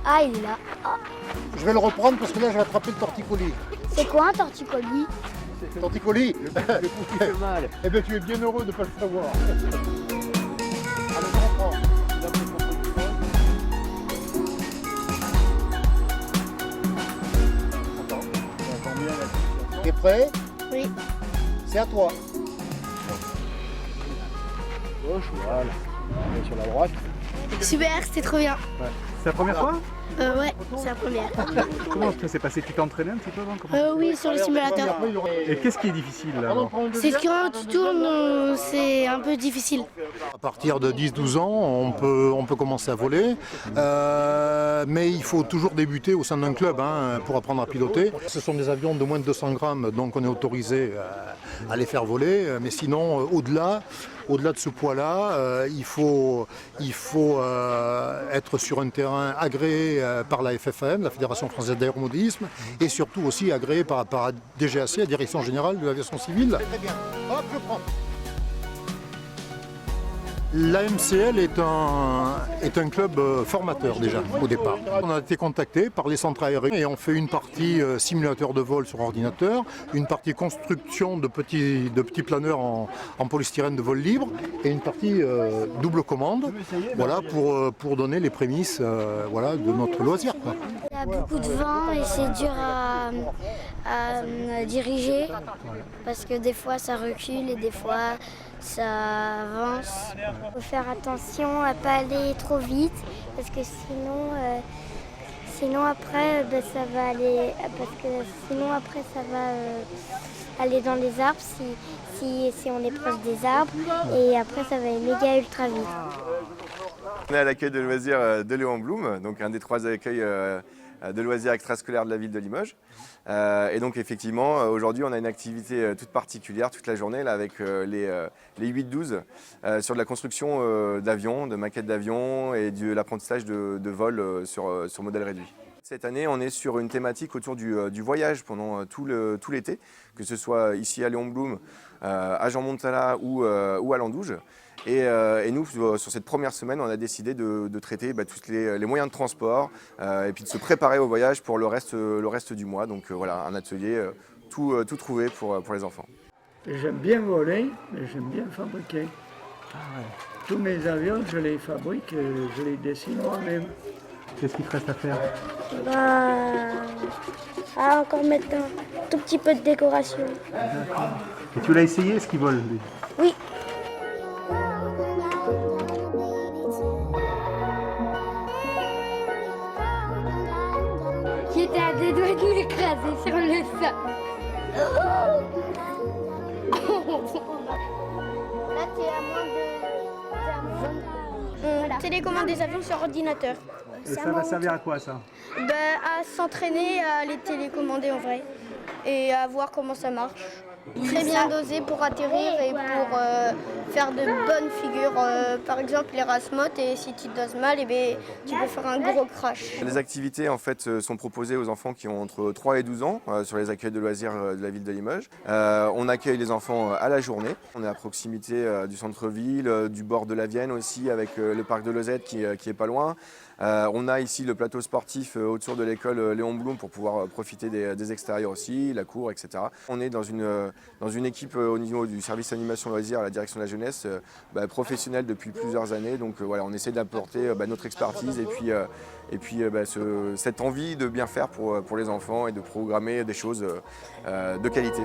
Ah, il est là. Ah. Je vais le reprendre parce que là, je vais attraper le torticolis. C'est quoi un torticolis? Torticolis? Le coup qui fait mal. Eh bien, tu es bien heureux de ne pas le savoir. Allez, je reprends. T'es prêt? Oui. C'est à toi. Gauche, voilà. On est sur la droite. Super, c'était trop bien. Ouais. C'est la première fois? Ouais, c'est la première. Comment ça s'est passé? Tu t'es entraîné un petit peu avant? Comment... Oui, sur le simulateur. Et qu'est-ce qui est difficile là alors? C'est quand tu tournes, c'est un peu difficile. À partir de 10-12 ans, on peut commencer à voler, mais il faut toujours débuter au sein d'un club pour apprendre à piloter. Ce sont des avions de moins de 200 grammes, donc on est autorisé à les faire voler, mais sinon au-delà de ce poids-là, il faut être sur un terrain agréé par la FFM, la Fédération Française d'Aéromobilisme, et surtout aussi agréé par la DGAC, la Direction Générale de l'Aviation Civile. Très bien. Hop, je prends. L'AMCL est un club formateur déjà au départ. On a été contacté par les centres aériens et on fait une partie simulateur de vol sur ordinateur, une partie construction de petits planeurs en polystyrène de vol libre et une partie double commande, voilà, pour donner les prémices voilà, de notre loisir, quoi. Il y a beaucoup de vent et c'est dur à diriger parce que des fois ça recule et des fois ça avance. Il faut faire attention à ne pas aller trop vite parce que sinon après ça va aller aller dans les arbres si on est proche des arbres et après ça va aller méga ultra vite. On est à l'accueil de loisirs de Léon Blum, donc un des 3 accueils de loisirs extrascolaires de la ville de Limoges. Et donc effectivement, aujourd'hui on a une activité toute particulière toute la journée là, avec les 8-12 sur de la construction d'avions, de maquettes d'avions et de l'apprentissage de vol sur modèle réduit. Cette année, on est sur une thématique autour du voyage pendant tout l'été, que ce soit ici à Léon Blum, à Jean Montala ou à Landouge. Et nous, sur cette première semaine, on a décidé de traiter tous les moyens de transport et puis de se préparer au voyage pour le reste du mois. Donc voilà, un atelier tout trouvé pour les enfants. J'aime bien voler, mais j'aime bien fabriquer. Ah ouais. Tous mes avions, je les fabrique, je les dessine moi-même. Qu'est-ce qu'il te reste à faire? Encore mettre un tout petit peu de décoration. D'accord. Et tu l'as essayé ce qui vole lui? Oui. J'étais à 2 doigts de m'écraser sur le sol. Là, t'es à moins de... On télécommande des avions sur ordinateur. Et ça va servir à quoi ça? À s'entraîner à les télécommander en vrai et à voir comment ça marche. Très bien dosé pour atterrir et pour faire de bonnes figures. Par exemple les rasmotes, et si tu te doses mal, tu peux faire un gros crash. Les activités en fait sont proposées aux enfants qui ont entre 3 et 12 ans sur les accueils de loisirs de la ville de Limoges. On accueille les enfants à la journée. On est à proximité du centre-ville, du bord de la Vienne aussi, avec le parc de Lozette qui est pas loin. On a ici le plateau sportif autour de l'école Léon Blum pour pouvoir profiter des extérieurs aussi, la cour, etc. On est dans une équipe au niveau du service animation loisirs à la direction de la jeunesse professionnelle depuis plusieurs années. Donc voilà, on essaie d'apporter notre expertise et puis cette envie de bien faire pour les enfants et de programmer des choses de qualité.